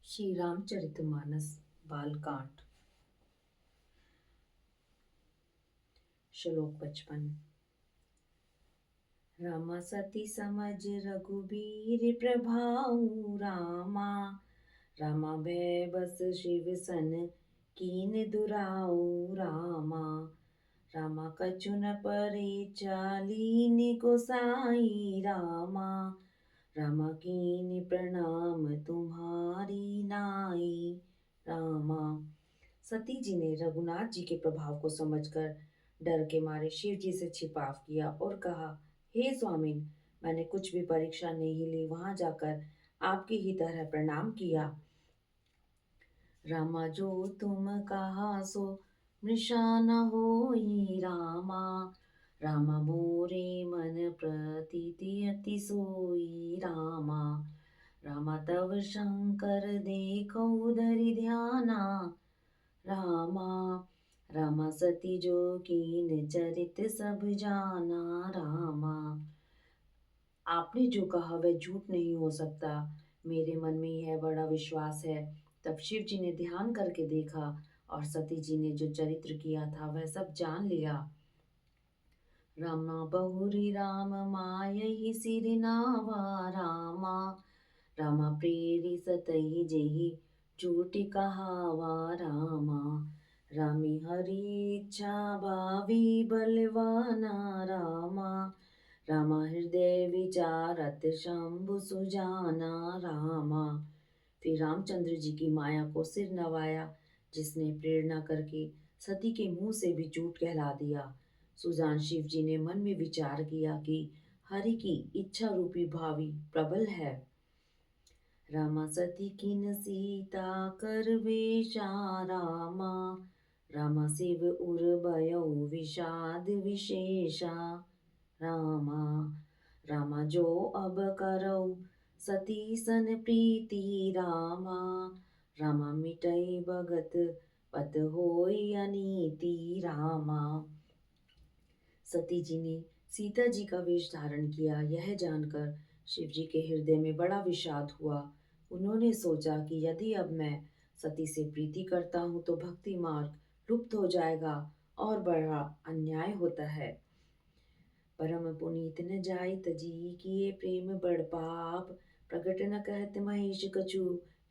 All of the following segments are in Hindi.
श्री रामचरितमानस बालकांड। श्लोक 55। रामा सती समझ रघुबीर प्रभाऊ रामा। रामा भय बस शिव सन कीन दुराऊ रामा। रामा कछु न परे चालीन गोसाई रामा। रामा कीन प्रणाम तुम्हारी नाई रामा। सती जी ने रघुनाथ जी के प्रभाव को समझकर डर के मारे शिव जी से छिपाव किया और कहा, हे स्वामिन, मैंने कुछ भी परीक्षा नहीं ली, वहां जाकर आपकी ही तरह प्रणाम किया। रामा जो तुम कहा सो मृषा न होई रामा। रामा मोरे मन प्रतीति अति सोई रामा। रामा तव शंकर देखो धरि ध्याना रामा। रामा सती जो कीन चरित सब जाना रामा। आपने जो कहा वह झूठ नहीं हो सकता, मेरे मन में यह बड़ा विश्वास है। तब शिव जी ने ध्यान करके देखा और सती जी ने जो चरित्र किया था वह सब जान लिया। रामा बहुरी राम मायहि सिर नावा रामा। रामा प्रेरि सतहि जेहि झूठ कहावा रामा। रामी हरि इच्छा भावी बलवाना रामा। रामा हृदय विचारत शंभु सुजाना रामा। फिर रामचंद्र जी की माया को सिर नवाया, जिसने प्रेरणा करके सती के मुंह से भी झूठ कहला दिया। सुजान शिव जी ने मन में विचार किया कि हरि की इच्छा रूपी भावी प्रबल है। रामा सती किन सीता कर वेशा रामा। रामा शिव उर भयो विषाद विशेषा रामा। रामा जो अब करो सती सन प्रीति रामा। रामा मिटई भगत पत होई अनीति रामा। सती जी ने सीता जी का वेश धारण किया, यह जानकर शिव जी के हृदय में बड़ा विषाद हुआ। उन्होंने सोचा कि यदि अब मैं सती से प्रीति करता हूँ तो भक्ति मार्ग लुप्त हो जाएगा और बड़ा अन्याय होता है। परम पुनीत न जाय तजी किए प्रेम बड़ पाप। प्रकट न कहत महेश कछु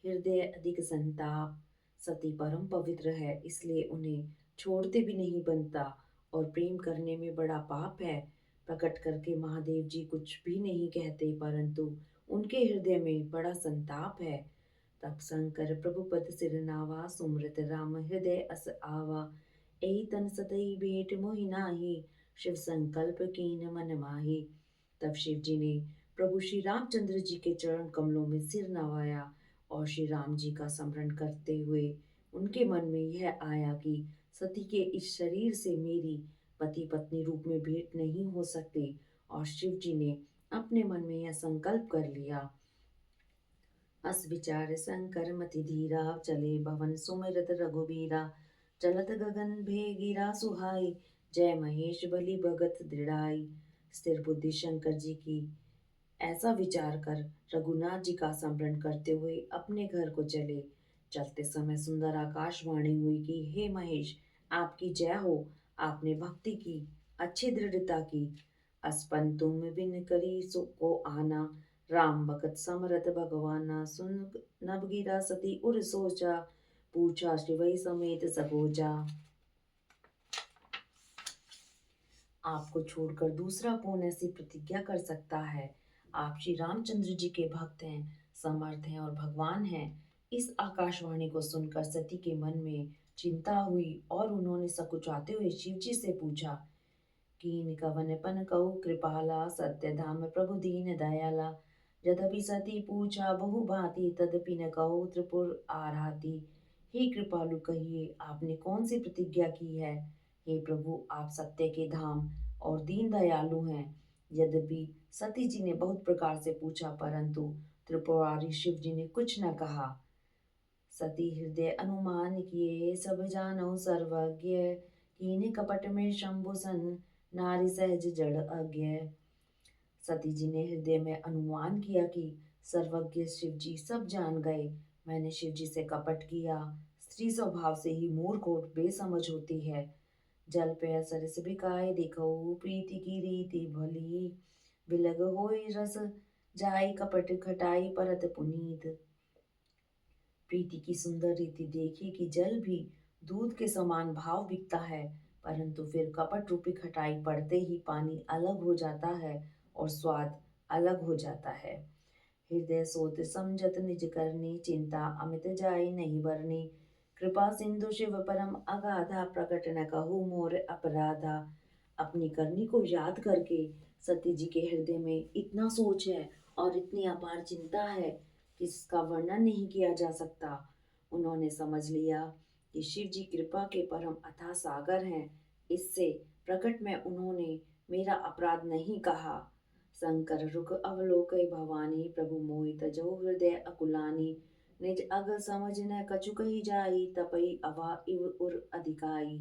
हृदय अधिक संताप। सती परम पवित्र है, इसलिए उन्हें छोड़ते भी नहीं बनता और प्रेम करने में बड़ा पाप है। प्रकट करके महादेव जी कुछ भी नहीं कहते, परंतु उनके हृदय में बड़ा संताप है। तब शंकर प्रभु पद सिर नावा, सुमृत राम हृदय अस आवा। एहि तन सतई भेंट मोहि नाही, शिव संकल्प कीन मन माही। तब शिव जी ने प्रभु श्री रामचंद्र जी के चरण कमलों में सिर नवाया और श्री राम जी का स्मरण करते हुए उनके मन में यह आया कि सती के इस शरीर से मेरी पति पत्नी रूप में भेंट नहीं हो सकती। और शिव जी ने अपने मन में यह संकल्प कर लिया। अस विचार शंकर मति धीरा, चले भवन सुमिरत रघुबीरा। चलत गगन भेगिरा सुहाई, जय महेश बलि भगत दृढ़ाई। स्थिर बुद्धि शंकर जी की ऐसा विचार कर रघुनाथ जी का स्मरण करते हुए अपने घर को चले। चलते समय सुंदर आकाशवाणी हुई कि हे महेश, आपकी जय हो। आपने भक्ति की, अच्छी दृढ़ता की। अस्पन तुम बिन करी सो को आना। राम भगत समरथ भगवाना, सुन नभ गिरा सती उर सोचा। पूछा शिवई समेत सकोचा। आपको छोड़कर दूसरा कौन ऐसी प्रतिज्ञा कर सकता है। आप श्री रामचंद्र जी के भक्त हैं, समर्थ हैं और भगवान हैं। इस आकाशवाणी को सुनकर सती के मन में चिंता हुई और उन्होंने सकुचाते हुए शिव जी से पूछा, कीन कवन पन कहु कृपाला, सत्य धाम प्रभु दीन दयाला। यद्यपि सती पूछा बहु भांति, तदपि न कहु त्रिपुर आराती। हे कृपालु, कहिए आपने कौन सी प्रतिज्ञा की है। हे प्रभु, आप सत्य के धाम और दीन दयालु हैं। यद्यपि सती जी ने बहुत प्रकार से पूछा, परंतु त्रिपुरारी शिव जी ने कुछ न कहा। सती हृदय अनुमान किए, सब जानो सर्वज्ञ। कीन कपट में शंभु सन, नारी सहज जड़ अज्ञ। सती जी ने हृदय में अनुमान किया कि सर्वज्ञ शिव जी सब जान गए, मैंने शिव जी से कपट किया। स्त्री स्वभाव से ही मूर्ख और बेसमझ होती है। जल पे असर से बिकाए दिखऊ प्रीति की रीति भली। बिलग होई रस जाई कपट खटाई परत पुनीत। प्रीति की सुंदर रीति देखी कि जल भी दूध के समान भाव बिकता है, परंतु फिर कपट रूपी खटाई पड़ते ही पानी अलग हो जाता है और स्वाद अलग हो जाता है। हृदय सोत समझत निज करनी चिंता अमित जाई नहीं बरनी। कृपा सिंधु शिव परम अगाधा प्रकट न कहूँ मोर अपराधा। अपनी करनी को याद करके सती जी के हृदय में इतना सोच है और इतनी अपार चिंता है कि इसका वर्णन नहीं किया जा सकता। उन्होंने समझ लिया कि शिव जी कृपा के परम अथाह सागर हैं। इससे प्रकट में उन्होंने मेरा अपराध नहीं कहा। शंकर रुख अवलोकय भवानी प्रभु मोहित जो हृदय अकुलानी। निज अग समझ न कछु कही जाई तपई अवा इव उर अधिकाई।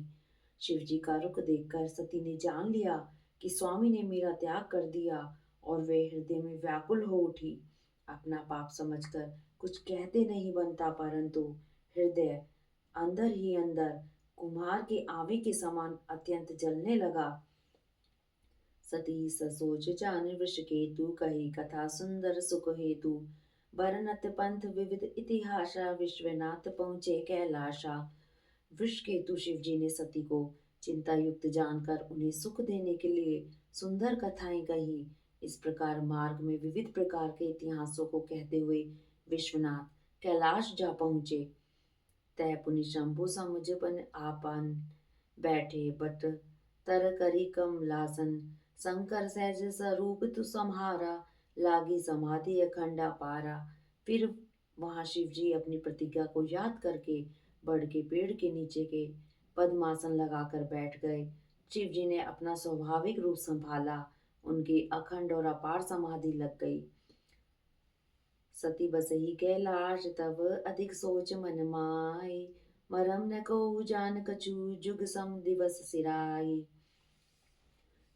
शिव जी का रुख देखकर सती ने जान लिया कि स्वामी ने मेरा त्याग कर दिया और वे हृदय में व्याकुल हो उठी। अपना पाप समझकर कुछ कहते नहीं बनता, परंतु हृदय अंदर ही अंदर कुम्हार के आवे के समान अत्यंत जलने लगा। सती ससोज जान वृष केतु कही कथा सुंदर सुख हेतु। बरनत पंथ विविध इतिहासा विश्वनाथ पहुँचे कैलाशा। वृषकेतु शिव जी ने सती को चिंता युक्त जानकर उन्हें सुख देने के लिए सुंदर कथाएं कही। इस प्रकार मार्ग में विविध प्रकार के इतिहासों को कहते हुए विश्वनाथ कैलाश जा पहुँचे। तै पुनि शंभु समुझ आपन बैठे बट तर करी कमलासन। शंकर सहज स्वरूप तु सम्हारा लागी समाधि अखंड अपारा। फिर वहां शिव जी अपनी प्रतिज्ञा को याद करके बड़ के पेड़ के नीचे के पद्मासन लगाकर बैठ गए। शिव जी ने अपना स्वाभाविक रूप संभाला। उनकी अखंड और अपार समाधि लग गई। सती बसही कैलाश तब अधिक सोच मन माई। मरम न को जान कछु जुग सम दिवस सिराई।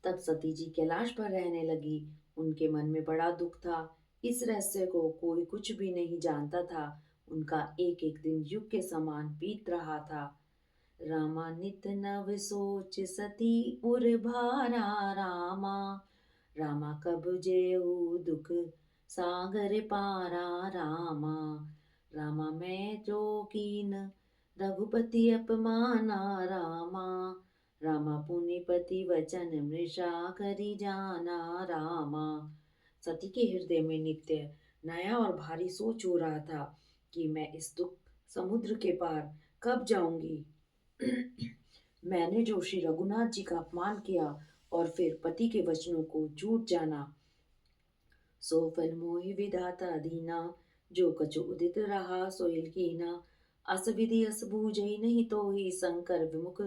तब सती जी कैलाश पर रहने लगी। उनके मन में बड़ा दुख था। इस रहस्य को कोई कुछ भी नहीं जानता था। उनका एक एक दिन युग के समान बीत रहा था। रामा नित नव सोच सती उर भारा रामा। रामा कब जेऊ दुख सागर पारा रामा। रामा मैं जो कीन रघुपति अपमाना रामा। रामा पुनिपति वचन मृषा करी जाना रामा। सती के हृदय में नित्य नया और भारी सोच हो रहा था कि मैं इस दुख समुद्र के पार कब जाऊंगी। मैंने जो श्री रघुनाथ जी का अपमान किया और फिर पति के वचनों को झूठ जाना, सो फल मोहि विधाता दीना। जो कछु उदित रहा सोइल कीना। अस विधि अस बूझई नहीं तो ही शंकर विमुख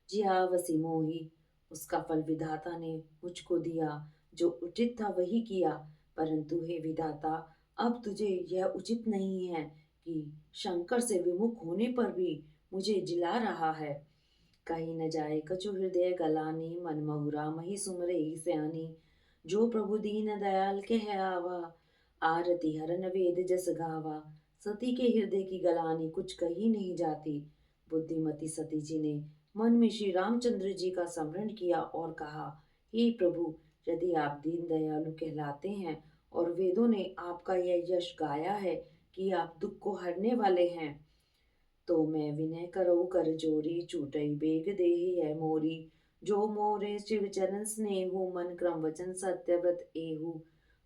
जियावसी मोही। उसका फल विधाता ने मुझको दिया। जो उचित था वही किया, परंतु हे विधाता, अब तुझे यह उचित नहीं है कि शंकर से विमुख होने पर भी मुझे जिला रहा है। कहीं न जाए कछु हृदय गलानी मन महुरा मही सुमरे ही सयानी। जो प्रभु दीन दयाल कह आवा आरती हरन वेद जस गावा। सती के हृदय की गलानी कुछ कही नहीं जाती। बुद्धिमती सती जी ने मन में श्री रामचंद्र जी का स्मरण किया और कहा, हे प्रभु, यदि आप दीन दयालु कहलाते हैं और वेदों ने आपका यह यश गाया है कि आप दुख को हरने वाले हैं, तो मैं विनय करो कर जोरी छूटई बेग देहि है मोरी। जो मोरे शिव चरण स्नेहु मन क्रम वचन सत्यव्रत एहु।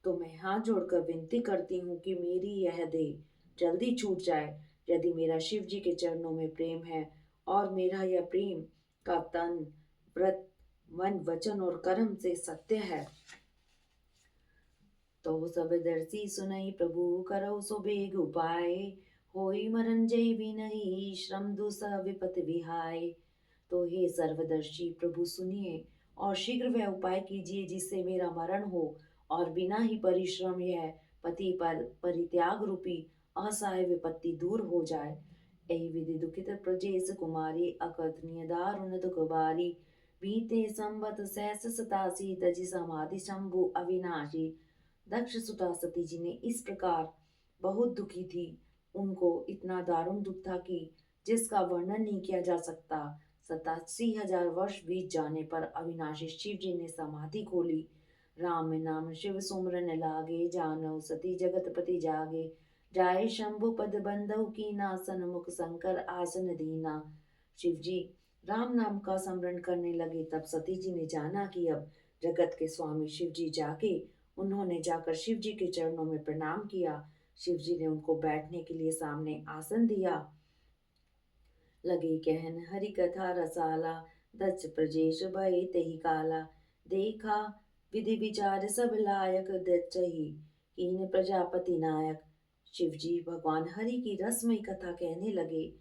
तो मैं हाथ जोड़कर विनती करती हूँ कि मेरी यह देह जल्दी छूट जाए। यदि मेरा शिव जी के चरणों में प्रेम है और मेरा यह प्रेम का तन व्रत मन वचन और कर्म से सत्य है, तो सब दर्शी सुनई प्रभु करौ सो बेग उपाय। होई मरण जय विनही श्रम दुसह विपत विहाय। तो हे सर्वदर्शी प्रभु सुनिए और शीघ्र वह उपाय कीजिए जिससे मेरा मरण हो और बिना ही परिश्रम यह पति पर परित्याग रूपी असहाय विपत्ति दूर हो जाए। यही विधि दुखित प्रजेश कुमारी अकथनीय दारुण दुख बारी। बीते संबत सहस सतासी तजी समाधि शंभु अविनाशी। दक्ष सुता सती जी ने इस प्रकार बहुत दुखी थी उनको इतना दारुण दुख था कि जिसका वर्णन नहीं किया जा सकता। 87,000 वर्ष बीत जाने पर अविनाशी शिव जी ने समाधि खोली। राम नाम शिव सुमरन लागे, जानौ सती जगतपति जागे। जाय शंभु पद बंदउ कीना, सन्मुख शंकर आसन दीना। शिव जी राम नाम का स्मरण करने लगे, तब सती जी ने जाना कि अब जगत के स्वामी शिव जी जागे। उन्होंने जाकर शिव जी के चरणों में प्रणाम किया। शिव जी ने उनको बैठने के लिए सामने आसन दिया। लगे कहन हरि कथा रसाला, दक्ष प्रजेश भय तेहि काला। देखा विधि विचार सब लायक, दक्षहि कीन प्रजापति नायक। शिव जी भगवान हरि की रसमयी कथा कहने लगे।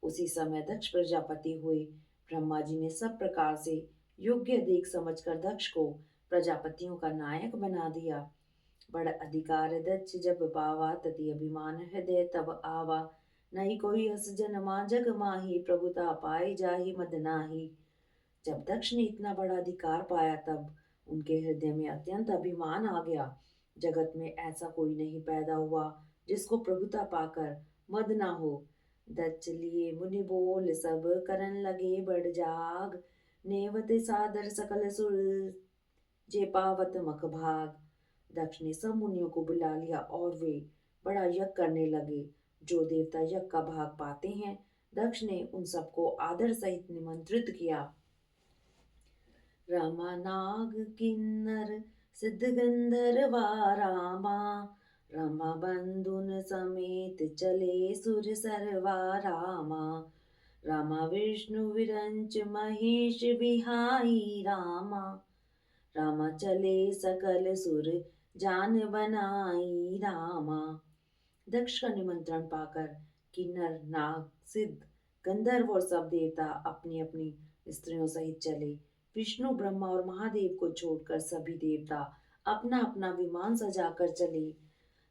उसी समय दक्ष प्रजापति हुए। ब्रह्मा जी ने सब प्रकार से योग्य देख समझकर दक्ष को प्रजापतियों का नायक बना दिया। बड़ अधिकार दक्ष जब पावा, तति अभिमान हृदय तब आवा। नहीं कोई हस जनमा जग माही, प्रभुता पाए जाहि मद नाही। जब दक्ष ने इतना बड़ा अधिकार पाया, तब उनके हृदय में अत्यंत अभिमान आ गया। जगत में ऐसा कोई नहीं पैदा हुआ जिसको प्रभुता पाकर मद ना हो। दक्ष लिए मुनि बोल सब, करन लगे बड़ जाग। नेवत सादर सकल सुर, जे पावत मख भाग। दक्ष ने सब मुनियों को बुला लिया और वे बड़ा यज्ञ करने लगे। जो देवता यज्ञ का भाग पाते हैं, दक्ष ने उन सबको आदर सहित निमंत्रित किया। रामा नाग किन्नर सिद्ध गंधर्वा रामा, रमा बंधुन समेत चले सुर सरवा रामा। रामा विष्णु विरंच महेश बिहाई रामा, रामा चले सकल सुर जान बनाई रामा। दक्ष का निमंत्रण पाकर किन्नर नाग सिद्ध गंधर्व और सब देवता अपनी अपनी स्त्रियों सहित चले। विष्णु ब्रह्मा और महादेव को छोड़कर सभी देवता अपना अपना विमान सजाकर चले।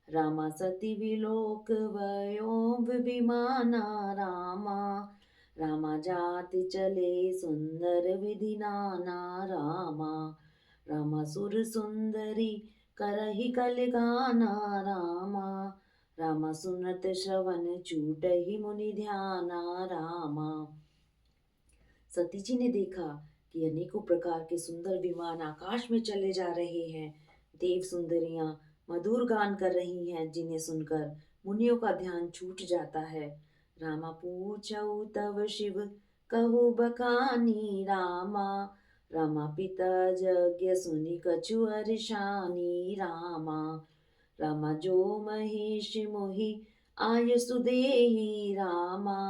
रामा सती विलोक वयोम विमाना रामा, रामा जाति चले सुंदर विधि नाना रामा। रामा सुर सुंदरी करहि कल गाना रामा, रामा सुनत श्रवण छूटहि मुनि ध्याना रामा। सती जी ने देखा कि अनेकों प्रकार के सुंदर विमान आकाश में चले जा रहे हैं। देव सुंदरियां मधुर गान कर रही हैं, जिन्हें सुनकर मुनियों का ध्यान छूट जाता है। रामा पूछऊ तव शिव कहु बखानी रामा, रामा पिता यज्ञ सुनि कछु अरशानी रामा। रामा जो महेश मोहि आय सुदेहि रामा,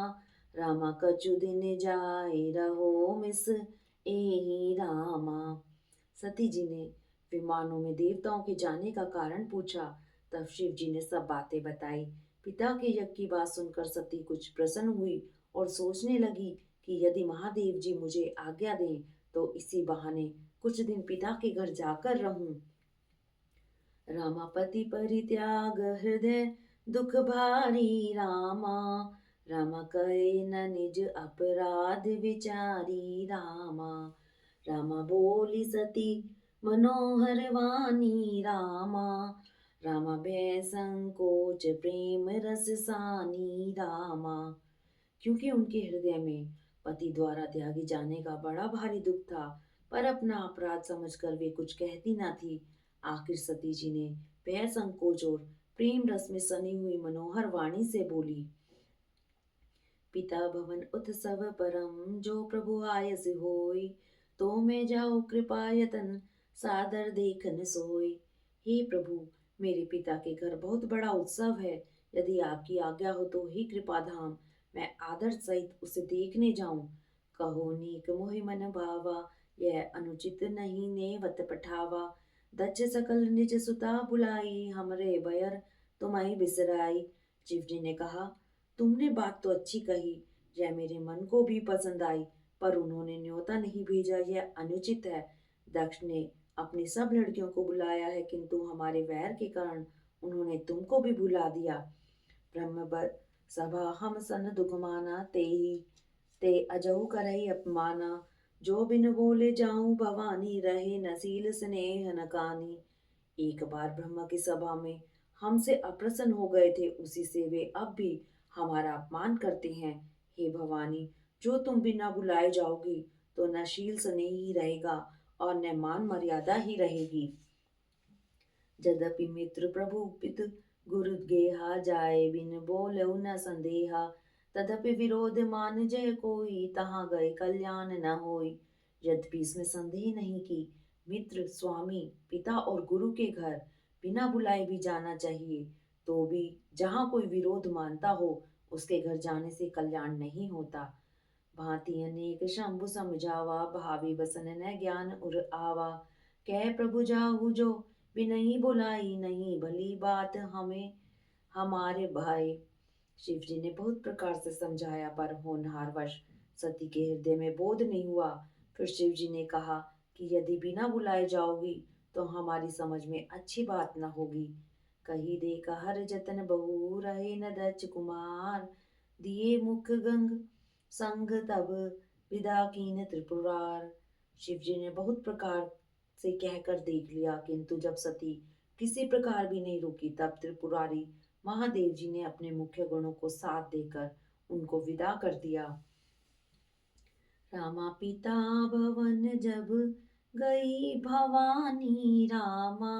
रामा कछु दिन जाय रहो मिस एहि रामा। सती जी ने विमानों में देवताओं के जाने का कारण पूछा। तब शिव जी ने सब बातें बताई। पिता के यज्ञ की बात सुनकर सती कुछ प्रसन्न हुई और सोचने लगी कि यदि महादेव जी मुझे आज्ञा दें तो इसी बहाने कुछ दिन पिता के घर जाकर रहूं। रामापति परित्याग हृदय दुख भारी रामा, रामा कहे न निज अपराध विचारी रामा। रामा बोली सती मनोहर वाणी रामा, रामा भय संकोच प्रेम रस सानी रामा। क्योंकि उनके हृदय में पति द्वारा त्यागी जाने का बड़ा भारी दुख था, पर अपना अपराध समझकर वे कुछ कहती न थी। आखिर सती जी ने भय संकोच और प्रेम रस में सनी हुई मनोहर वाणी से बोली। पिता भवन उत्सव परम, जो प्रभु आयस होय। तो मैं जाओ कृपा यतन, सादर देखन सोय। हे प्रभु, मेरे पिता के घर बहुत बड़ा उत्सव है। यदि आपकी आज्ञा हो तो ही कृपा धाम मैं आदर सहित उसे देखने जाऊं। कहो नीक मोहि मन भावा, यह अनुचित नहीं नेवत पठावा। दक्ष सकल निज सुता बुलाई, हमरे बयर तुम्हारी बिसराई। शिव जी ने कहा, तुमने बात तो अच्छी कही, यह मेरे मन को भी पसंद आई, पर उन्होंने न्योता नहीं भेजा, यह अनुचित है। दक्ष ने अपनी सब लड़कियों को बुलाया है, किंतु हमारे वैर के कारण उन्होंने तुमको भी बुला दिया। ब्रह्म सभा हम सन दुख माना, ते अजहु करहि अपमाना। जो बिन बोले जाऊं भवानी, रहे नसील स्नेह न कानी। एक बार ब्रह्मा की सभा में हमसे अप्रसन्न हो गए थे उसी से वे अब भी हमारा अपमान करते हैं। हे भवानी, जो तुम बिना बुलाए जाओगी तो न शील स्नेह ही रहेगा और न मान मर्यादा ही रहेगी। यद्यपि मित्र प्रभु पित गुरु गेहा जाए बिन बोलऊ न संदेहा, तदपि विरोध मान जय कोई तहाँ गए कल्याण न होई। यद्यपि इसमें संदेह नहीं कि मित्र, स्वामी, पिता और गुरु के घर बिना बुलाए भी जाना चाहिए, तो भी जहाँ कोई विरोध मानता हो उसके घर जाने से कल्याण नहीं होता। भांति अनेक शंभु समझावा, भावी बसन न ज्ञान उर आवा। कह प्रभु जाहु जो बिनही बुलाई, नहीं भली बात हमें हमारे भाई। शिव जी ने बहुत प्रकार से समझाया पर होनहार वश सती के हृदय में बोध नहीं हुआ। फिर शिव जी ने कहा कि यदि बिना बुलाए जाओगी तो हमारी समझ में अच्छी बात न होगी। कही दे हर जतन बहु रहे न दच कुमार, दिए मुख गंग संग तब विदा कीन त्रिपुरार। शिव जी ने बहुत प्रकार से कहकर देख लिया, किंतु जब सती किसी प्रकार भी नहीं रुकी तब त्रिपुरारी महादेव जी ने अपने मुख्य गुणों को साथ देकर उनको विदा कर दिया। रामा पिता भवन जब गई भवानी रामा,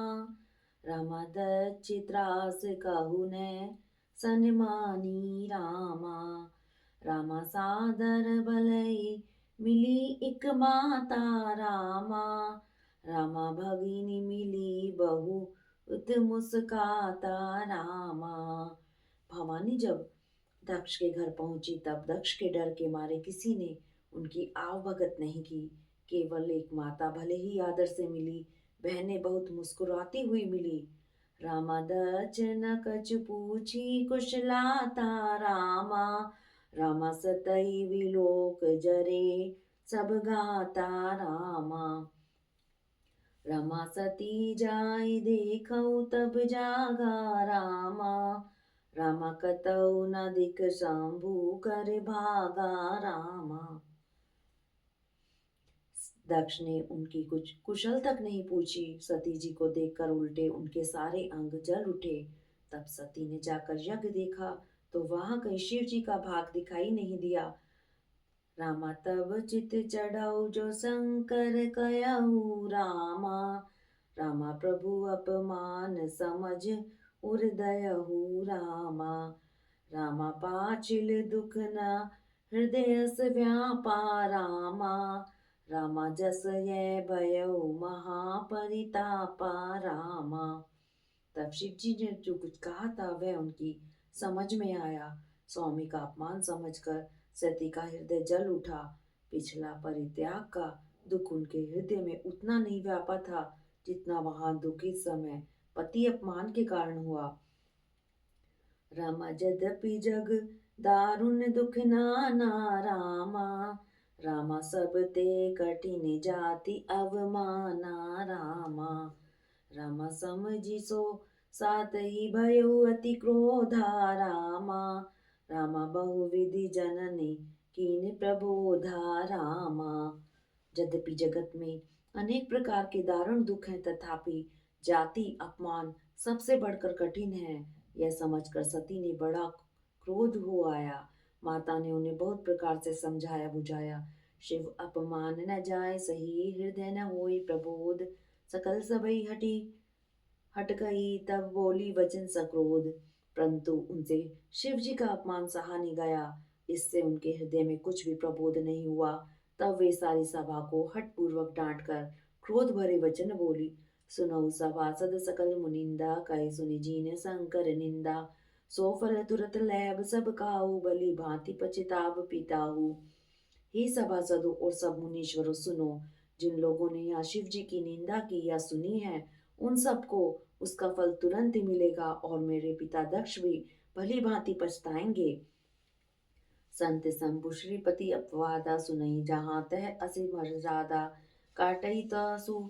रामा दच्छि त्रास कहु ने सनमानी रामा। रामा सादर भलई मिली इक माता रामा, रामा भगिनी मिली बहु उत मुस्काता रामा। भवानी जब दक्ष के घर पहुंची तब दक्ष के डर के मारे किसी ने उनकी आवभगत नहीं की। केवल एक माता भले ही आदर से मिली, बहनें बहुत मुस्कुराती हुई मिली। रामा दच न कछ पूछी कुशलाता रामा, रामा सतई विलोक जरे सब गाता रामा। रमा सती जाय देखऊ तब जागा रामा, रामा कतऊ न दिख शंभु कर भागा रामा। दक्ष ने उनकी कुछ कुशल तक नहीं पूछी। सती जी को देखकर उल्टे उनके सारे अंग जल उठे। तब सती ने जाकर यज्ञ देखा तो वहां कहीं शिव जी का भाग दिखाई नहीं दिया। रामा तब चित चढ़ऊ जो शंकर कयऊ रामा, रामा प्रभु अपमान समझ उर्दयहु रामा। रामा पाचिल दुख न हृदयस व्यापा रामा, रामा जस ये भयऊ महापरितापा रामा। तब शिव जी ने जो कुछ कहा था वह उनकी समझ में आया। स्वामी का अपमान समझकर सती का हृदय जल उठा। पिछला परित्याग का दुख उनके हृदय में उतना नहीं व्यापा था जितना वहां दुख इस समय पति अपमान के कारण हुआ। रामा यद्यपि जग दारुण दुख नाना रामा, रामा सब ते कठिन जाति अवमाना रामा। रामा समझी सो सात ही भयो अति क्रोधा रामा, रामा बहुविधि जननी कीन प्रबोधा रामा। यद्यपि जगत में अनेक प्रकार के दारुण दुख हैं तथापि जाति अपमान सबसे बढ़कर कठिन है। यह समझकर सती ने बड़ा क्रोध हो आया। माता ने उन्हें बहुत प्रकार से समझाया बुझाया। शिव अपमान न जाय सही, हृदय न होई प्रबोध। सकल सबई हटी हट गई तब बोली वचन सक्रोध। परंतु उनसे शिव जी का अपमान सहा नहीं गया। इससे उनके हृदय में कुछ भी प्रबोध नहीं हुआ। तब वे सारी सभा को हठ पूर्वक डांट कर क्रोध भरे वचन बोली। सुनऊ सभासद सकल मुनिंदा, कहे सुनि जीन शंकर निंदा। सो फल तुरत लैब सब काहू, भली भांति पछताब पिताहू। हे सभासदों और सब मुनीश्वरों सुनो, जिन लोगों ने यहाँ शिव जी की निंदा की या सुनी है उन सबको उसका फल तुरंत ही मिलेगा और मेरे पिता दक्ष भी भली भांति पछताएंगे। संत शंभु श्रीपति अपवादा, सुनई जहाँ तह असी मर्यादा। काटई तसु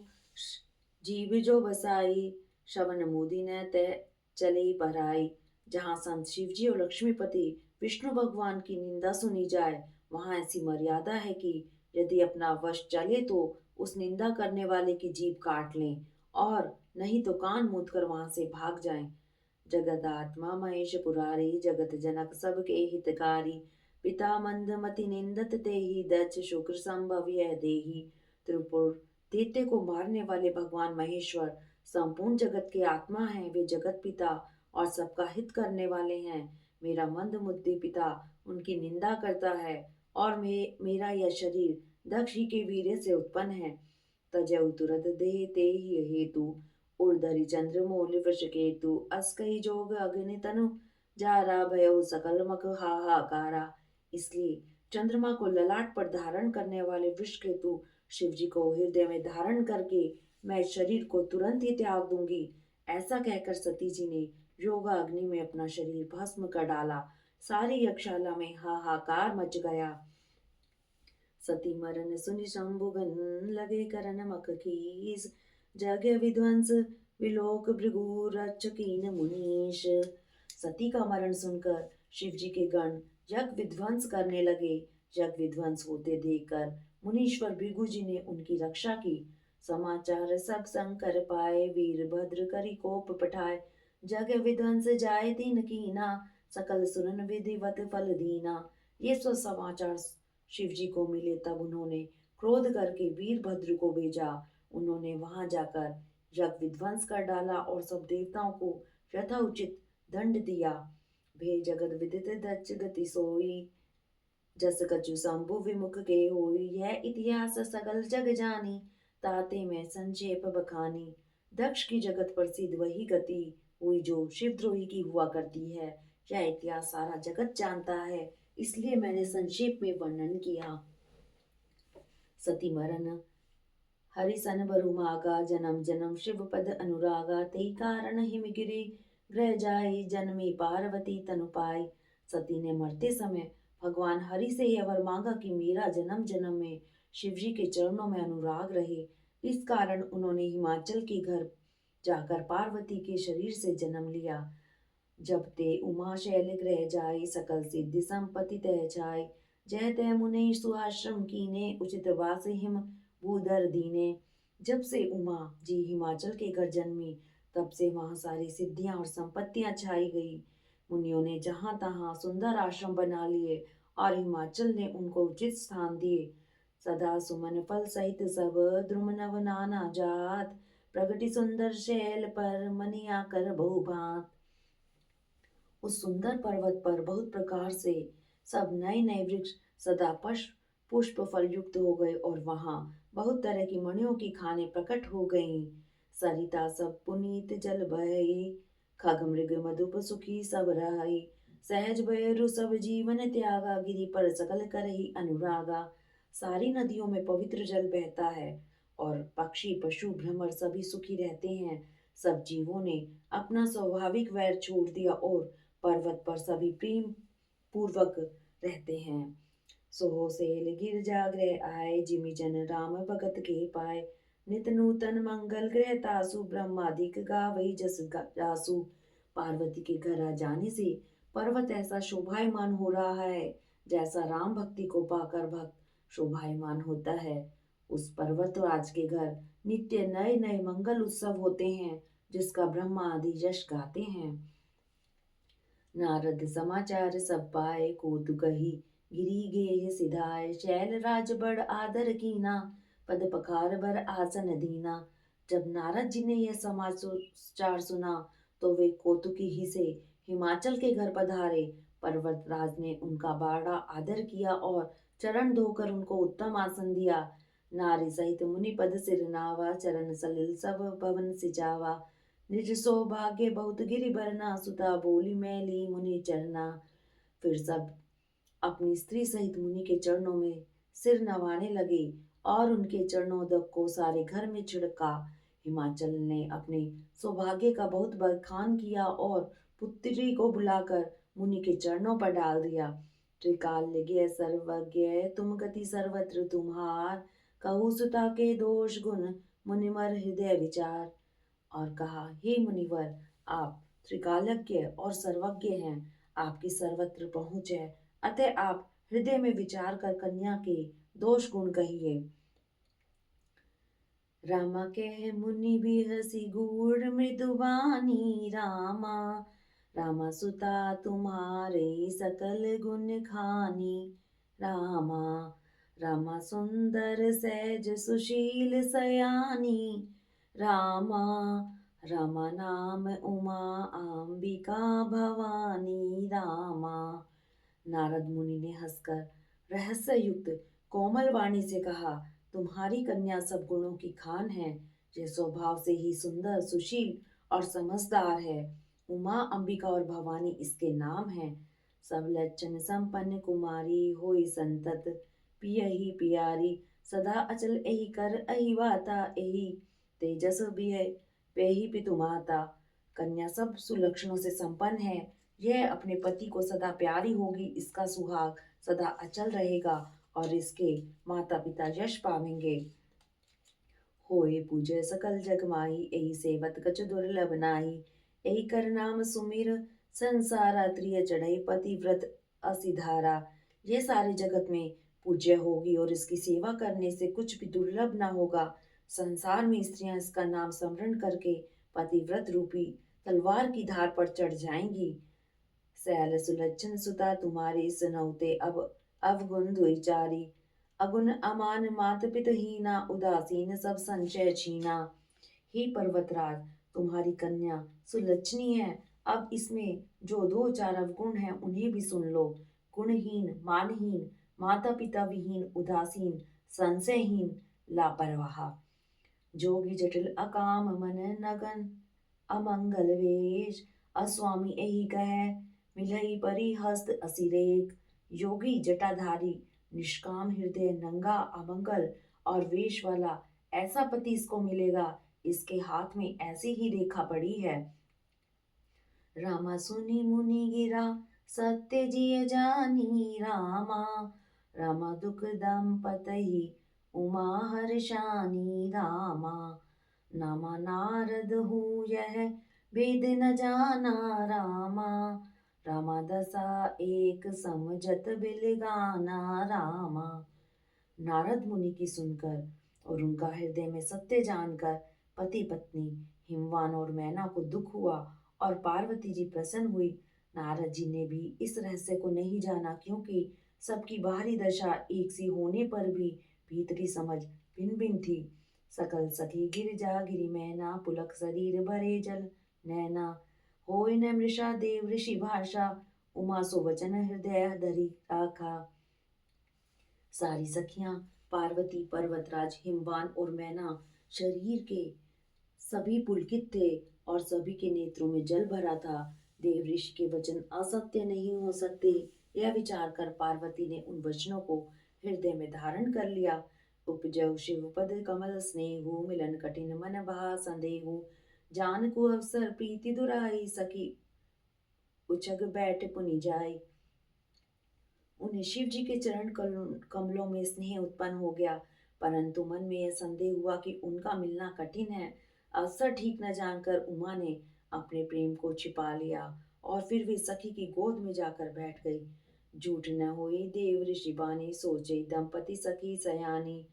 जीव जो बसाई, श्रवण मुदि न तह चले बराई। जहाँ संत शिव जी और लक्ष्मीपति विष्णु भगवान की निंदा सुनी जाए वहां ऐसी मर्यादा है कि यदि अपना वश चले तो उस निंदा करने वाले की जीभ काट लें और नहीं तो कान मूंद कर वहां से भाग जाएं। जगदात्मा महेश पुरारी जगत जनक सबके हितकारी पिता मंदमति निंदत तेहि दक्ष शुक्र संभव यह देहि त्रिपुर दैत्य को मारने वाले भगवान महेश्वर संपूर्ण जगत के आत्मा हैं। वे जगत पिता और सबका हित करने वाले हैं। मेरा मंद बुद्धि पिता उनकी निंदा करता है और मेरा यह शरीर दक्ष ही के वीर्य से उत्पन्न है। तजौ तुरत देह ते ही हेतु उर्धरि चंद्र मूल वृष केतु अस्कई जोग अग्नि तनु जारा भयो सकल मख हाहाकारा। इसलिए चंद्रमा को ललाट पर धारण करने वाले वृष केतु शिव जी को हृदय में धारण करके मैं शरीर को तुरंत ही त्याग दूंगी। ऐसा कहकर सती जी ने योगा अग्नि में अपना शरीर भस्म कर डाला। सारी यक्षशाला में हाहाकार मच गया। सती मरण सुनि शंभुगन लगे करन मख कीस जग विध्वंस विलोक भृगु रक्षकीन मुनीश। सती का मरण सुनकर शिव जी के गण जग विध्वंस करने लगे। जग विध्वंस होते देखकर मुनीश्वर भृगु जी ने उनकी रक्षा की। समाचार सब शंकर पाए वीरभद्र करी कोप पठाए जग विध्वंस जाए तीन कीना सकल सुनन विधिवत फल दीना। ये सब समाचार शिव जी को मिले तब उन्होंने क्रोध करके वीरभद्र को भेजा। उन्होंने वहां जाकर जग विध्वंस कर डाला और सब देवताओं को यथोचित दंड दिया। भे जगत विदित दक्ष गति सोई जस कछु शंभु विमुख के होई। यह इतिहास सगल जग जानी ताते में संक्षेप बखानी। दक्ष की जगत प्रसिद्ध वही गति हुई जो शिवद्रोही की हुआ करती है। यह इतिहास सारा जगत जानता है, इसलिए मैंने संक्षेप में वर्णन किया। सती मरण हरिसन बरुमागा जन्म जन्म शिव पद अनुरागा तेई कारण हिमगिरी ग्रह जाई जन्मी पार्वती तनु पाई। सती ने मरते समय भगवान हरि से यह वर मांगा कि मेरा जन्म जन्म में शिव जी के चरणों में अनुराग रहे। इस कारण उन्होंने हिमाचल के घर जाकर पार्वती के शरीर से जन्म लिया। जब ते उमा शैल ग्रह जाय सकल सिद्धि संपत्ति तह जाय जय तय मुने सुआश्रम कीने उचित वास हिम भूधर दीने। जब से उमा जी हिमाचल के घर जन्मी तब से वहां सारी सिद्धियां और संपत्तियां छाई गई। मुनियों ने जहां तहां सुंदर आश्रम बना लिए और हिमाचल ने उनको उचित स्थान दिए। सदा सुमन फल सहित सब द्रुम नव नाना जात प्रगति सुंदर शैल पर मनिया कर बहुभांत। उस सुंदर पर्वत पर बहुत प्रकार से सब नए नए वृक्ष सदा पुष्प फल युक्त हो गए और वहां बहुत तरह की मणियों की खाने प्रकट हो गईं। सरिता सब पुनीत जल बहई खग मृग मधुप सुखी सब रहई सहज भयरु सब जीवन त्यागा गिरी पर सकल करही अनुरागा। सारी नदियों में पवित्र जल बहता है और पक्षी पशु भ्रमर सभी सुखी रहते हैं। सब जीवों ने अपना स्वाभाविक वैर छोड़ दिया और पर्वत पर सभी प्रेम पूर्वक रहते हैं। सोहो सेल गिर जागृह आए जिमि जन राम भगत के पाए नित नूतन मंगल ग्रह तासु ब्रह्मादिक गावई जस जासु। पार्वती के घर आ जाने से पर्वत ऐसा शोभायमान हो रहा है जैसा राम भक्ति को पाकर भक्त शोभायमान होता है। उस पर्वतराज के घर नित्य नए नए मंगल उत्सव होते हैं जिसका ब्रह्मा आदि यश गाते हैं। नारद समाचार सब पाए कौतुकहि गिरी गेह सिधाए शैल राज बड़ आदर कीना पद पखार बर आसन दीना। जब नारद जी ने यह समाचार सुना तो वे कौतुकी ही से हिमाचल के घर पधारे। पर्वतराज ने उनका बड़ा आदर किया और चरण धोकर उनको उत्तम आसन दिया। नारी सहित मुनि पद सिर नावा चरण सलिल सब भवन सिजावा निज सौभाग्य बहुत गिरि बरना सुता बोली मैली मुनि चरना। फिर सब अपनी स्त्री सहित मुनि के चरणों में सिर नवाने लगे और उनके चरणोदक को सारे घर में छिड़का। हिमाचल ने अपने सौभाग्य का बहुत बखान किया और पुत्री को बुलाकर मुनि के चरणों पर डाल दिया। त्रिकालज्ञ सर्वज्ञ तुम गति सर्वत्र तुम्हार कहु सुता के दोष गुण मुनिमर हृदय विचार। और कहा, हे मुनिवर, आप त्रिकालज्ञ और सर्वज्ञ हैं, आपकी सर्वत्र पहुंच है, अतः आप हृदय में विचार कर कन्या के दोष गुण कहिए। रामा कह मुनि भी हसी गूढ़ मृदुबानी रामा रामा सुता तुम्हारे सकल गुण खानी, रामा रामा सुंदर सहज सुशील सयानी, रामा रामा नाम उमा अंबिका भवानी, रामा। नारद मुनि ने हंसकर रहस्य युक्त कोमल वाणी से कहा, तुम्हारी कन्या सब गुणों की खान है। यह स्वभाव से ही सुंदर, सुशील और समझदार है। उमा, अंबिका और भवानी इसके नाम हैं। सब लक्षण संपन्न कुमारी होई संतत, पियहि पियारी सदा अचल एहि कर एहि वाता, एहि तेजस बिय पेहि पितु माता। कन्या सब सुलक्षणों से संपन्न है। यह अपने पति को सदा प्यारी होगी, इसका सुहाग सदा अचल रहेगा और इसके माता पिता यश पावेंगे। होए पूज्य सकल जग माही, एहि सेवत कछ दुर्लभ नाही। एहि कर नाम सुमिर संसारा, त्रिय चढ़ई पतिव्रत असिधारा। ये सारे जगत में पूज्य होगी और इसकी सेवा करने से कुछ भी दुर्लभ ना होगा। संसार में स्त्रियां इसका नाम स्मरण करके पतिव्रत रूपी तलवार की धार पर चढ़ जाएंगी। सैल सुलक्षण सुता तुम्हारी, सुनौते अब अवगुण दुईचारी। अगुण अमान मात पितहीना, उदासीन सब संशय छीना। हे पर्वतराज, तुम्हारी कन्या सुलक्षणी है। अब इसमें जो दो चार अवगुण हैं उन्हें भी सुन लो। गुणहीन, मानहीन, माता पिता विहीन, उदासीन, संशयहीन, लापरवाह, जोगी जटिल अकाम मन नगन, अमंगल वेश अस्वामी यही कह, मिलई परी हस्त असिरेक। योगी जटाधारी, निष्काम हृदय, नंगा, अमंगल और वेश वाला ऐसा पति इसको मिलेगा। इसके हाथ में ऐसी ही रेखा पड़ी है। रामा सुनी मुनि गिरा, सत्य जिय जानी, रामा रामा दुख दंपतहि, उमा हर्षानी, रामा। नामा नारद हूँ यह वेद न जाना, रामा रामा दशा एक समझत बिलगाना, रामा। नारद मुनि की सुनकर और उनका हृदय में सत्य जानकर पति पत्नी हिमवान और मैना को दुख हुआ और पार्वती जी प्रसन्न हुई। नारद जी ने भी इस रहस्य को नहीं जाना, क्योंकि सबकी बाहरी दशा एक सी होने पर भी भीतरी समझ भिन्न भिन्न थी। सकल सखी गिरिजा गिरि मैना, पुलक शरीर भरे जल नैना। होय न मृषा देव ऋषि भाषा, उमा सो वचन हृदय धरि राखा। सारी सखियां पार्वती, पर्वतराज, हिमवान और मैना शरीर के सभी पुलकित थे और सभी के नेत्रों में जल भरा था। देव ऋषि के वचन असत्य नहीं हो सकते, यह विचार कर पार्वती ने उन वचनों को हृदय में धारण कर लिया। उपजौ शिव पद कमल स्नेहु, मिलन कठिन मन भा संदेहु। जान को अवसर प्रीति दुराई, सखी उछग बैठ पुनि जाई। उन्हें शिव जी के चरण कमलों में स्नेह उत्पन्न हो गया, परंतु मन में यह संदेह हुआ कि उनका मिलना कठिन है। अवसर ठीक न जानकर उमा ने अपने प्रेम को छिपा लिया और फिर वे सखी की गोद में जाकर बैठ गई। झूठ न होई देव ऋषि बानी, सोचे दंपति सखी सयानी।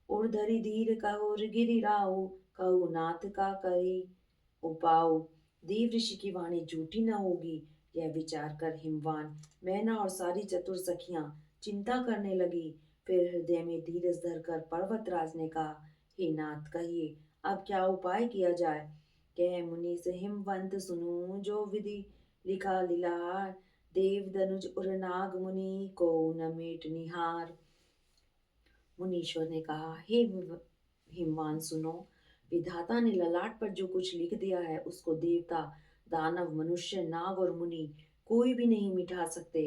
उर्धरि धीर कहोर गिरि राऊ, कहु नाथ का करी उपाऊ। देव ऋषि की वाणी झूठी न होगी, यह विचार कर हिमवान, मैना और सारी चतुर सखियां चिंता करने लगी। फिर हृदय में धीरज धरकर पर्वतराज ने कहा, हे नाथ, कहिए अब क्या उपाय किया जाए। कह मुनि से हिमवंत सुनु, जो विधि लिखा लीलार। देव दनुज उर नाग मुनि, को न मेट निहार। मुनीश्वर ने कहा, हे हिमवान सुनो, विधाता ने ललाट पर जो कुछ लिख दिया है उसको देवता, दानव, मनुष्य, नाग और मुनि कोई भी नहीं मिटा सकते।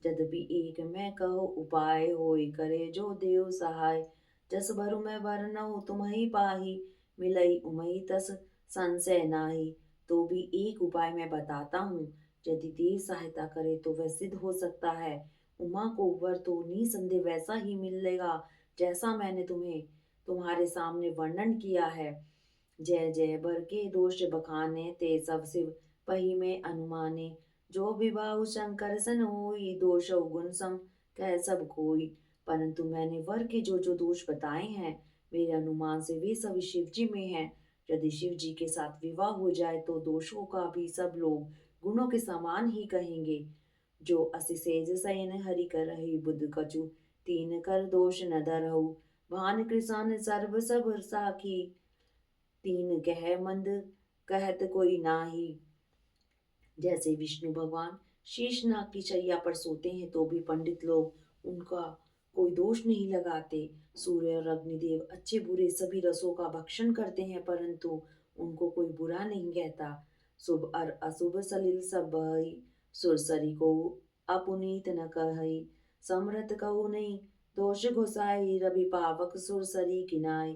यद्यपि एक मैं कहो उपाय, होय करे जो देव सहाय। जस भरु मैं वरनहु तुम्हि पाही, मिलई उमई तस संशय नाही। तो भी एक उपाय मैं बताता हूँ, यदि देव सहायता करे तो वह सिद्ध हो सकता है। उमा को वर तो निसंदेह वैसा ही मिलेगा जैसा मैंने तुम्हें तुम्हारे सामने वर्णन किया है। जय जय बर के दोष बखाने, ते सब शिव पही में अनुमाने। जो विवाह शंकर सन होई, दोष गुण सम कह सब कोई। परंतु मैंने वर के जो जो दोष बताए हैं, मेरे अनुमान से वे सभी शिव जी में हैं। यदि शिव जी के साथ विवाह हो जाए तो दोषों का भी सब लोग गुणों के समान ही कहेंगे। जो अस सेज सयन हरि करहि बुध कछु तीन कर दोष न धरहु भान कृसान सर्व सब साखी तीन कह मंद कहत कोई नाही। जैसे विष्णु भगवान शेषनाग की शैया पर सोते हैं तो भी पंडित लोग उनका कोई दोष नहीं लगाते। सूर्य और अग्निदेव अच्छे बुरे सभी रसों का भक्षण करते हैं परंतु उनको कोई बुरा नहीं कहता। शुभ और अशुभ सलिल सब बहई सुरसरी को अपुनीत न कहई समरथ कहु नहीं दोष घुसाई रवि पावक सुरसरी किनाई।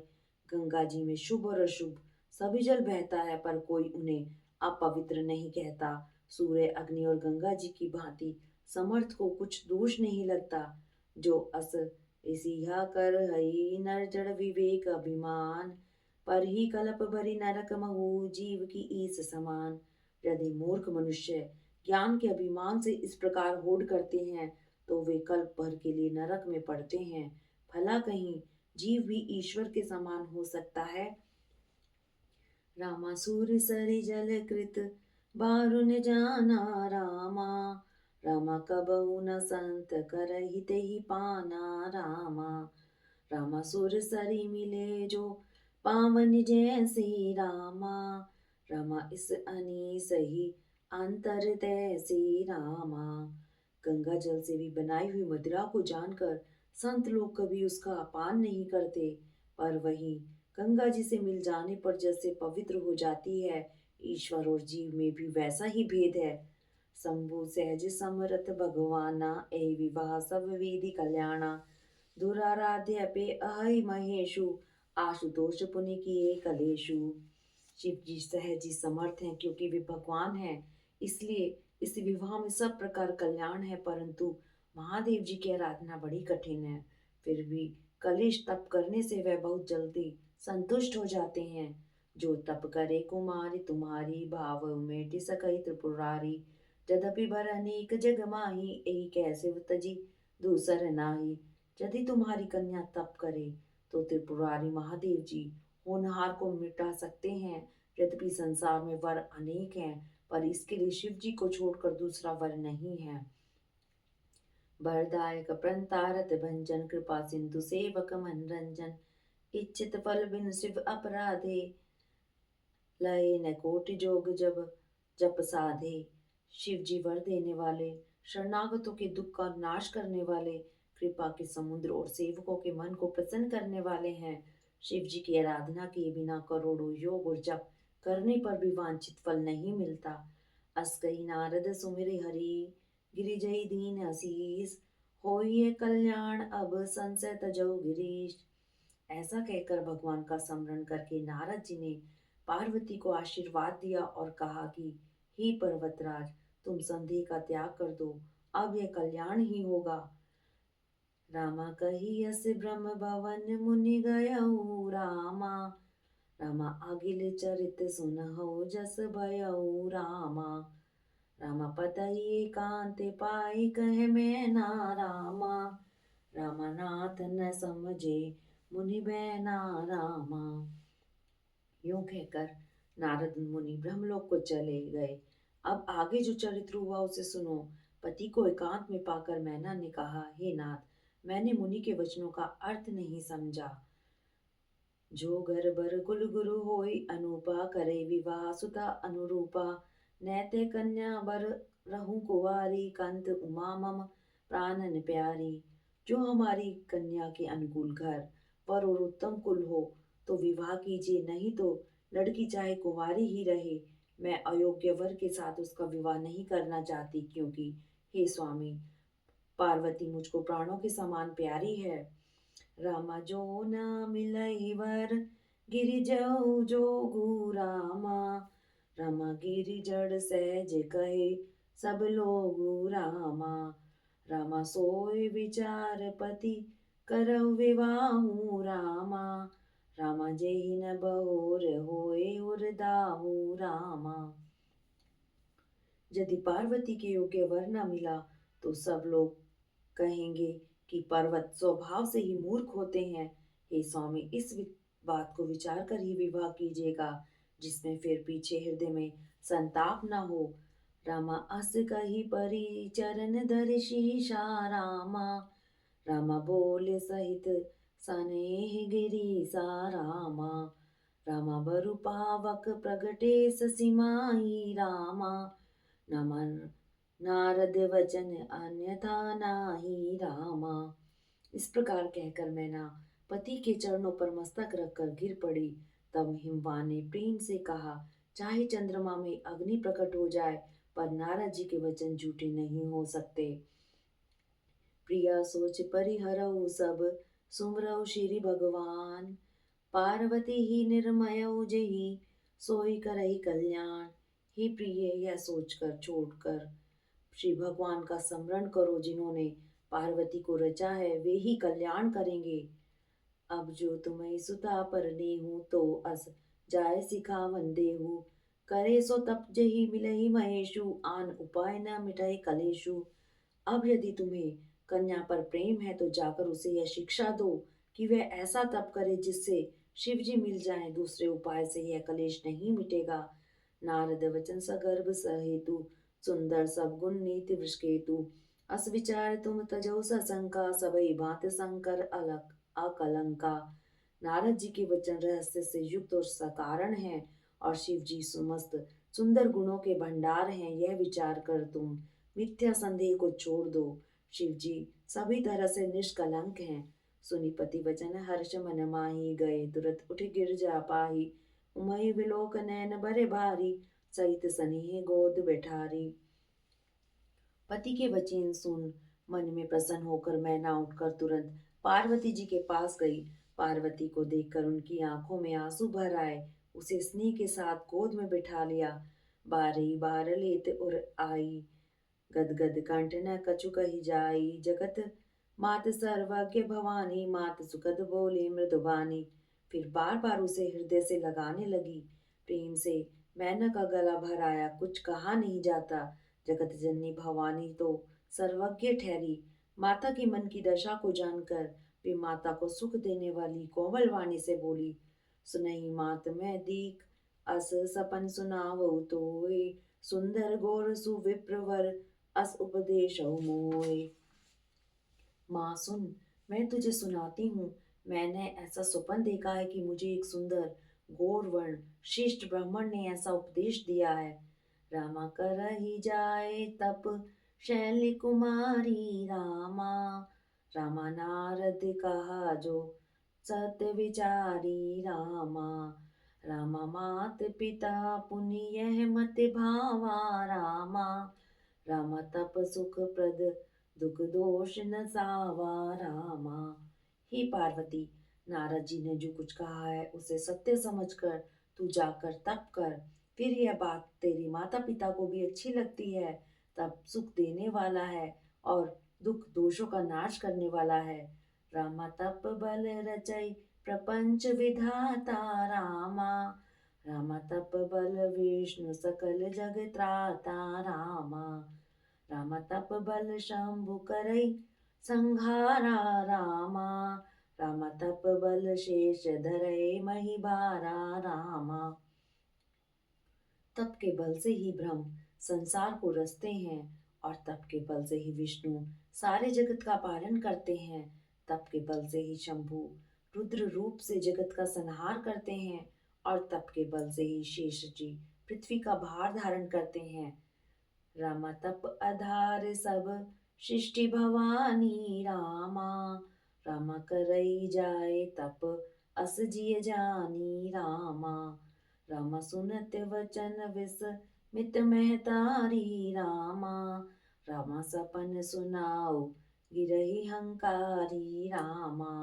गंगा जी में शुभ और अशुभ सभी जल बहता है पर कोई उन्हें अपवित्र नहीं कहता। सूर्य अग्नि और गंगा जी की भांति समर्थ को कुछ दोष नहीं लगता। जो अस इसिहा कर हई नर जड़ विवेक अभिमान पर ही कल्प भरी नरक महु जीव की ईस समान। यदि मूर्ख मनुष्य ज्ञान के अभिमान से इस प्रकार होड़ करते हैं तो वे कल्प भर के लिए नरक में पड़ते हैं। भला कहीं जीव भी ईश्वर के समान हो सकता है। रामा सूर सरि जल कृत बारुन जाना रामा रामा कबहु न संत करहि तेहि पाना रामा। रामा सुर सरी मिले जो पावन जैसी रामा रामा इस अनी सही अंतर तैसी रामा। गंगा जल से भी बनाई हुई मदिरा को जानकर संत लोग कभी उसका अपान नहीं करते पर वही गंगा जी से मिल जाने पर जैसे पवित्र हो जाती है ईश्वर और जीव में भी वैसा ही भेद है। शंभु सहज समरथ भगवाना ए विवाह सब विधि कल्याणा दुराराध्य पे अहि महेशु आशुतोष पुनि किए कलेशु। शिव जी सहज ही समर्थ हैं क्योंकि वे भगवान हैं इसलिए इस विवाह में सब प्रकार कल्याण है परंतु महादेव जी की आराधना बड़ी कठिन है। फिर भी कलेश तप करने से वह बहुत जल्दी संतुष्ट हो जाते हैं। जो तप करे कुमारी तुम्हारी भाव मेटि सकई त्रिपुरारी यद्यपि बर अनेक जग माही एही कैसे तजी दूसर नाही। यदि तुम्हारी कन्या तप करे तो त्रिपुरारी महादेव जी होनहार को मिटा सकते हैं। यद्यपि संसार में वर अनेक हैं पर इसके लिए शिव जी को छोड़कर दूसरा वर नहीं है। वरदायक प्रंतारत भंजन कृपा सिंधु सेवक मनरंजन इच्छित फल बिन शिव अपराधे लय न कोटि जोग जब जप साधे। शिव जी वर देने वाले शरणागतों के दुख का नाश करने वाले कृपा के समुद्र और सेवकों के मन को प्रसन्न करने वाले हैं। शिव जी की आराधना किए बिना करोड़ों योग और जप करने पर भी वांछित फल नहीं मिलता। अस कही नारद सुमिरि हरि गिरिजय दीन असीस होइए कल्याण अब संशय तजौ गिरीश। ऐसा कहकर भगवान का स्मरण करके नारद जी ने पार्वती को आशीर्वाद दिया और कहा कि हे पर्वतराज तुम संदेह का त्याग कर दो अब यह कल्याण ही होगा। रामा कही अस ब्रह्म भवन मुनि गयऊ रामा रामा अगिल चरित सुनहु जस भयऊ रामा रामा पतई एकांत पाई कह मैं ना रामा रामा नाथ न समझे मुनि बैना रामा। यूं कहकर नारद मुनि ब्रह्मलोक को चले गए। अब आगे जो चरित्र हुआ उसे सुनो। पति को एकांत में पाकर मैना ने कहा हे नाथ मैंने मुनि के वचनों का अर्थ नहीं समझा। जो घर बर कुल गुरु होई अनुपा करे विवाह सुता अनुरूपा नैते कन्या बर रहूं कुवारी कंत उमा मम प्राणन प्यारी। जो हमारी कन्या के अनुकूल घर वर और उत्तम कुल हो तो विवाह कीजिए नहीं तो लड़की चाहे कुंवारी ही रहे। मैं अयोग्य वर के साथ उसका विवाह नहीं करना चाहती क्योंकि हे स्वामी पार्वती मुझको प्राणों के समान प्यारी है। रामा जो न मिलई वर गिरिजऊ जोगु रामा रामा गिरि जड़ सहज कहे सब लोगु रामा रामा सोय विचार पति करऊ विवाहु रामा रामा जेहि न बहोर होए उरदाहु रामा। यदि पार्वती के योग्य वर न मिला तो सब लोग कहेंगे कि पर्वत स्वभाव से ही मूर्ख होते हैं। हे स्वामी इस बात को विचार कर ही विवाह कीजिएगा जिसमें फिर पीछे हृदय में संताप न हो। रामा अस कही परी चरण धरि शीशा रामा। रामा बोले सहित सनेह गिरीसा रामा। रामा बरु पावक प्रगटे ससिमाई रामा। नमन नारद वचन अन्यथा नाही रामा। इस प्रकार कहकर मैना पति के चरणों पर मस्तक रखकर गिर पड़ी। तब हिमवा ने प्रेम से कहा, चाहे चंद्रमा में अग्नि प्रकट हो जाए, पर नारद जी के वचन झूठे नहीं हो सकते। प्रिया सोच परिहरऊ सब, सुमरऊ श्री भगवान। पार्वती ही निर्मयऊ जही, सोई करही कल्याण। हे प्रिय, यह सोचकर छोड़कर श्री भगवान का स्मरण करो, जिन्होंने पार्वती को रचा है वे ही कल्याण करेंगे। अब जो तुम्हें सुता पर नेहू, तो अस जाय सिखावन देहु। करे सो तप जही मिलही महेशु, आन उपाय न मिटय कलेशु। अब यदि तुम्हें कन्या पर प्रेम है तो जाकर उसे यह शिक्षा दो कि वह ऐसा तप करे जिससे शिव जी मिल जाएं, दूसरे उपाय से यह कलेश नहीं मिटेगा। नारद वचन सगर्भ सहेतु, सुंदर सब गुण नीति वृषकेतु। अस विचार तुम तजो सशंका, सबई भांति शंकर अलक अकलंका। नारद जी के वचन रहस्य से युक्त और सकारण है, और शिव जी समस्त सुंदर गुणों के भंडार हैं। यह विचार कर तुम मिथ्या संदेह को छोड़ दो। शिव जी सभी तरह से निष्कलंक हैं। सुनि पति वचन हर्ष मन माही, गए तुरत उठ गिर जा पाही। उमहि विलोक नैन भरे भारी, सहित सनेह गोद बैठारी। पति के वचन सुन मन में प्रसन्न होकर मैना उठकर तुरंत पार्वती जी के पास गई। पार्वती को देखकर उनकी आंखों में आंसू भर आए। उसे स्नेह के साथ गोद में बिठा लिया। बारही बार लेत उर आई, गदगद कंठ न कछु कही जाई। जगत मात सर्वज्ञ भवानी, मात सुखद बोली मृदुबानी। फिर बार बार उसे हृदय से लगाने लगी। प्रेम से मैना का गला भर आया। कुछ कहा नहीं जाता। जगत जननी भवानी तो सर्वज्ञ ठहरी। माता की मन की दशा को जानकर वे माता को सुख देने वाली कोमल वाणी से बोली, सुनहि मात मैं दीक, अस सपन सुनावो तोय। सुंदर गोर सुविप्रवर, अस उपदेश मोय। माँ सुन, मैं तुझे सुनाती हूँ। मैंने ऐसा स्वप्न देखा है कि मुझे एक सुंदर गौर वर्ण श्रेष्ठ ब्राह्मण ने ऐसा उपदेश दिया है। रामा करहि जाए तप, शैल कुमारी रामा। रामा नारद कहा जो, सत्य विचारी रामा। रामा मात पिता पुनि यह मत भावा रामा। रामा तप सुख प्रद, दुख दोष न सावा रामा। हे पार्वती, नारद जी ने जो कुछ कहा है उसे सत्य समझकर तू जाकर तप कर। फिर यह बात तेरे माता पिता को भी अच्छी लगती है। तप सुख देने वाला है और दुख दोषों का नाश करने वाला है। रामा तप बल रचई, प्रपंच विधाता रामा। रामा तप बल विष्णु सकल जग त्राता रामा। रामा तप बल शंभु करई, संहारा रामा। रामा तप बल शेष धरई, मही भारा रामा। तप के बल से ही ब्रह्म संसार को रचते हैं, और तप के बल से ही विष्णु सारे जगत का पालन करते हैं। तप के बल से ही शंभु रुद्र रूप से जगत का संहार करते हैं, और तप के बल से ही शेष जी पृथ्वी का भार धारण करते हैं। रामा तप आधार सब, सृष्टि भवानी रामा। रामा करई जाए तप, अस जिय जानी रामा। रामा सुनत वचन विस, मित महतारी रामा। रामा सपन सुनाओ, गिरहि हंकारी रामा।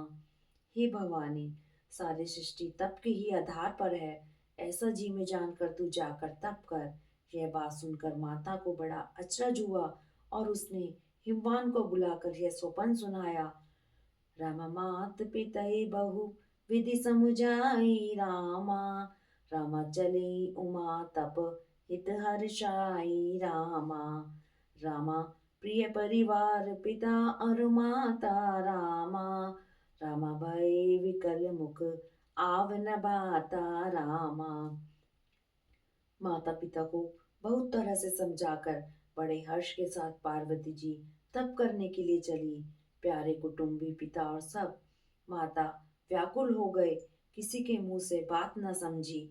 हे भवानी, सारी सृष्टि तप के ही आधार पर है। ऐसा जी में जानकर तू जाकर तप कर। यह बात सुनकर माता को बड़ा अचरज हुआ, और उसने हिमवान को बुलाकर यह स्वपन सुनाया। रामा मात पितई बहु, विधि समुझाई रामा। रामा चले उमा तप, हित हर्षाई रामा। रामा प्रिय परिवार पिता और माता रामा। रामा भय विकल मुख, आव न बाता रामा। माता पिता को बहुत तरह से समझाकर बड़े हर्ष के साथ पार्वती जी तप करने के लिए चली। प्यारे कुटुंबी पिता और सब माता व्याकुल हो गए। किसी के मुंह से बात न समझी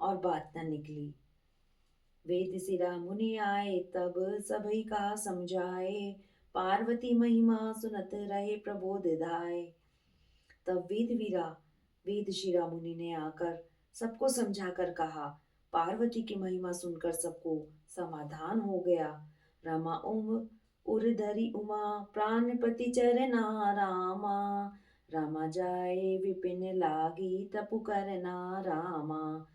और बात न निकली। वेद सिरा मुनि आए तब सभी का समझाए। पार्वती महिमा सुनत रहे प्रबोध धाय। तब वेद शिरा मुनि ने आकर सबको समझाकर कहा। पार्वती की महिमा सुनकर सबको समाधान हो गया। रमा उर धरी उमा प्राणपति चरना रामा। रामा जाए विपिन लागी तपु करना रामा।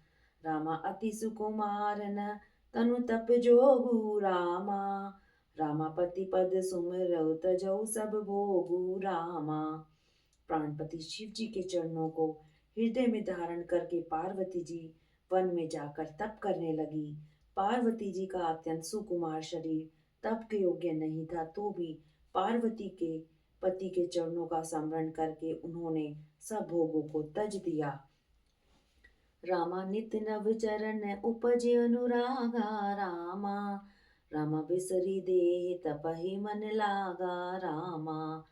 रामा अति सुकुमार न तनु तप जोगु रामा। रामा पति पद सुमिरौ तजौ सब भोगु रामा। प्राणपति शिव जी के चरणों को हृदय में धारण करके पार्वती जी वन में जाकर तप करने लगी। पार्वती जी का अत्यंत सुकुमार शरीर तप के योग्य नहीं था, तो भी पार्वती के पति के चरणों का स्मरण करके उन्होंने सब भोगों को तज दिया। रामा नित नव चरण उपजे अनुरागा रामा। रामा बिसरी देह तपहि मन लागा रामा।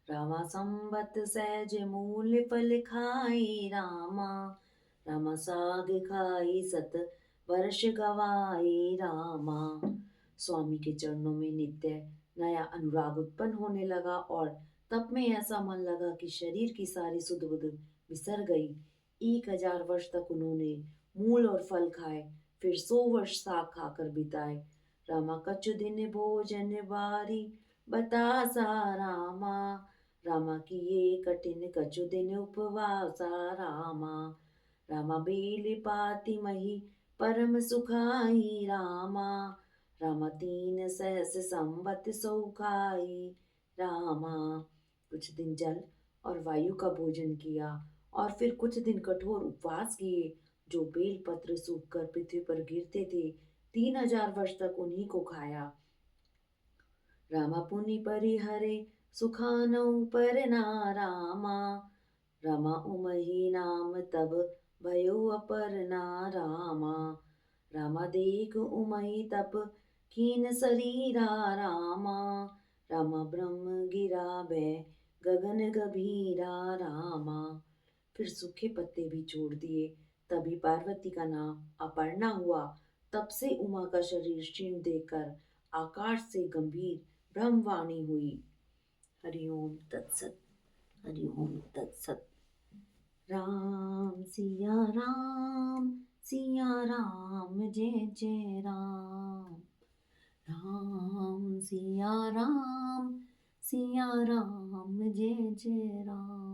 रामा संबत सहज मूल फल खाई रामा। रामा साग खाई सत वर्ष गवाई रामा। स्वामी के चरणों में नित्य नया अनुराग उत्पन्न होने लगा और तप में ऐसा मन लगा कि शरीर की सारी सुध बुध बिसर गई। 1000 वर्ष तक उन्होंने मूल और फल खाए, फिर 100 वर्ष साग खाकर बिताए। रामा कछु दिन भोजन बारी बतासा रामा। रामा किए कठिन कछु दिन उपवासा रामा। रामा बेल पाति मही परम सुखाई रामा। रामा 3 सहस संवत सौ खाई रामा। कुछ दिन जल और वायु का भोजन किया और फिर कुछ दिन कठोर उपवास किए। जो बेल पत्र सूखकर पृथ्वी पर गिरते थे, 3000 वर्ष तक उन्हीं को खाया। रामा पुनि परिहरे सुखानौ पर ना रामा। रामा उमहि नाम तब भयो अपर ना रामा। रामा देख उमहि तप कीन शरीरा रामा। रामा ब्रह्म गिरा भय गगन गभीरा रामा। फिर सूखे पत्ते भी छोड़ दिए। तभी पार्वती का नाम अपर्णा हुआ। तब से उमा का शरीर क्षीण देखकर आकाश से गंभीर ब्रह्मवाणी हुई। हरिओम तत्सत। हरिओम तत्सत। राम सिया राम जय जय राम। राम सिया राम जय जय राम।